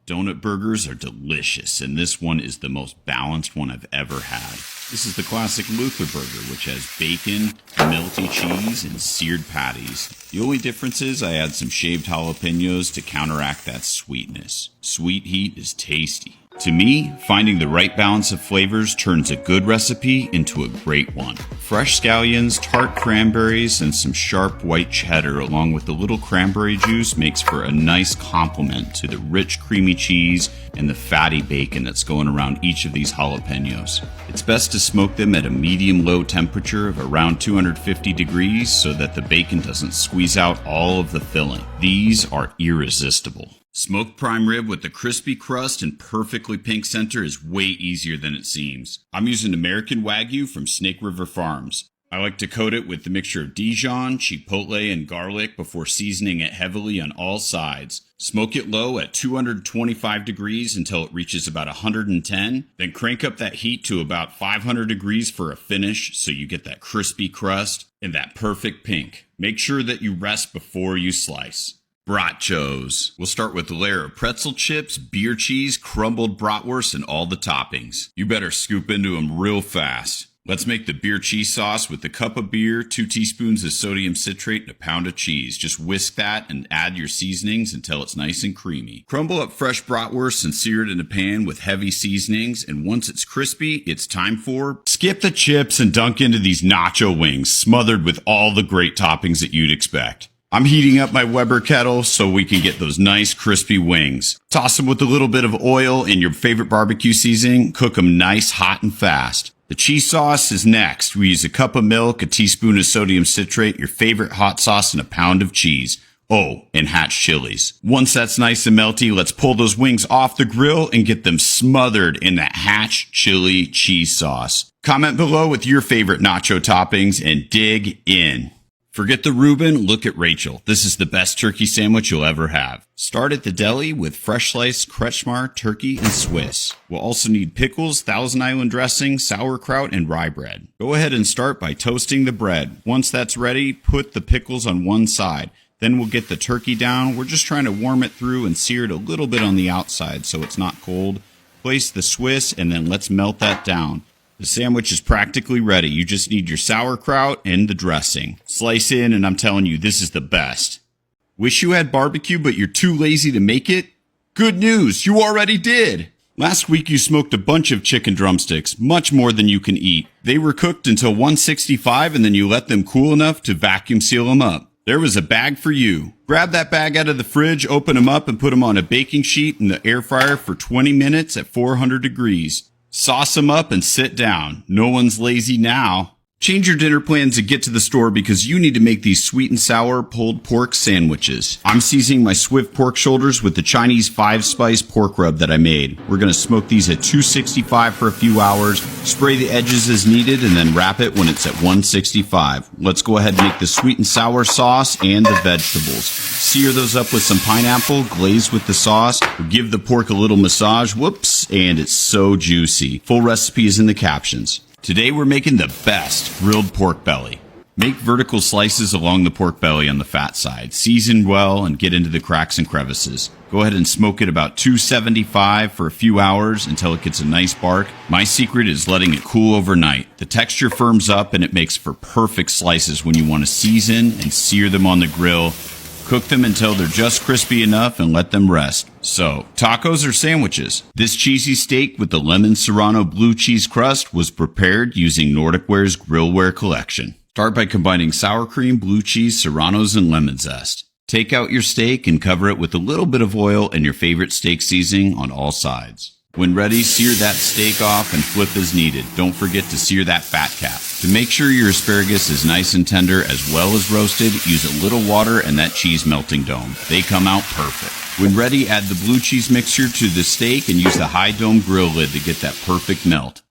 Donut burgers are delicious, and this one is the most balanced one I've ever had. This is the classic Luther burger, which has bacon, melty cheese, and seared patties. The only difference is I add some shaved jalapenos to counteract that sweetness. Sweet heat is tasty. To me, finding the right balance of flavors turns a good recipe into a great one. Fresh scallions, tart cranberries, and some sharp white cheddar along with a little cranberry juice makes for a nice complement to the rich creamy cheese and the fatty bacon that's going around each of these jalapenos. It's best to smoke them at a medium-low temperature of around 250 degrees so that the bacon doesn't squeeze out all of the filling. These are irresistible. Smoked prime rib with the crispy crust and perfectly pink center is way easier than it seems. I'm using American Wagyu from Snake River Farms. I like to coat it with the mixture of Dijon, chipotle, and garlic before seasoning it heavily on all sides. Smoke it low at 225 degrees until it reaches about 110. Then crank up that heat to about 500 degrees for a finish so you get that crispy crust and that perfect pink. Make sure that you rest before you slice. Bratwurst. We'll start with a layer of pretzel chips, beer cheese, crumbled bratwurst, and all the toppings. You better scoop into them real fast. Let's make the beer cheese sauce with a cup of beer, 2 teaspoons of sodium citrate, and a pound of cheese. Just whisk that and add your seasonings until it's nice and creamy. Crumble up fresh bratwurst and sear it in a pan with heavy seasonings, and once it's crispy, it's time for skip the chips and dunk into these nacho wings, smothered with all the great toppings that you'd expect. I'm heating up my Weber kettle so we can get those nice crispy wings. Toss them with a little bit of oil and your favorite barbecue seasoning. Cook them nice, hot, and fast. The cheese sauce is next. We use a cup of milk, a teaspoon of sodium citrate, your favorite hot sauce, and a pound of cheese. Oh, and hatch chilies. Once that's nice and melty, let's pull those wings off the grill and get them smothered in that hatch chili cheese sauce. Comment below with your favorite nacho toppings and dig in. Forget the Reuben, look at Rachel. This is the best turkey sandwich you'll ever have. Start at the deli with fresh sliced Kretschmar turkey and Swiss. We'll also need pickles, Thousand Island dressing, sauerkraut, and rye bread. Go ahead and start by toasting the bread. Once that's ready, put the pickles on one side. Then we'll get the turkey down. We're just trying to warm it through and sear it a little bit on the outside so it's not cold. Place the Swiss and then let's melt that down. The sandwich is practically ready. You just need your sauerkraut and the dressing. Slice in, and I'm telling you, this is the best. Wish you had barbecue, but you're too lazy to make it? Good news, you already did! Last week you smoked a bunch of chicken drumsticks, much more than you can eat. They were cooked until 165, and then you let them cool enough to vacuum seal them up. There was a bag for you. Grab that bag out of the fridge, open them up, and put them on a baking sheet in the air fryer for 20 minutes at 400 degrees. Sauce them up and sit down. No one's lazy now. Change your dinner plans and get to the store because you need to make these sweet and sour pulled pork sandwiches. I'm seasoning my Swift pork shoulders with the Chinese 5-spice pork rub that I made. We're going to smoke these at 265 for a few hours, spray the edges as needed, and then wrap it when it's at 165. Let's go ahead and make the sweet and sour sauce and the vegetables. Sear those up with some pineapple, glaze with the sauce. Give the pork a little massage, whoops, and it's so juicy. Full recipe is in the captions. Today we're making the best grilled pork belly. Make vertical slices along the pork belly on the fat side. Season well and get into the cracks and crevices. Go ahead and smoke it about 275 for a few hours until it gets a nice bark. My secret is letting it cool overnight. The texture firms up and it makes for perfect slices when you want to season and sear them on the grill. Cook them until they're just crispy enough and let them rest. So, tacos or sandwiches? This cheesy steak with the lemon serrano blue cheese crust was prepared using Nordic Ware's Grillware collection. Start by combining sour cream, blue cheese, serranos, and lemon zest. Take out your steak and cover it with a little bit of oil and your favorite steak seasoning on all sides. When ready, sear that steak off and flip as needed. Don't forget to sear that fat cap. To make sure your asparagus is nice and tender as well as roasted, use a little water and that cheese melting dome. They come out perfect. When ready, add the blue cheese mixture to the steak and use the high dome grill lid to get that perfect melt.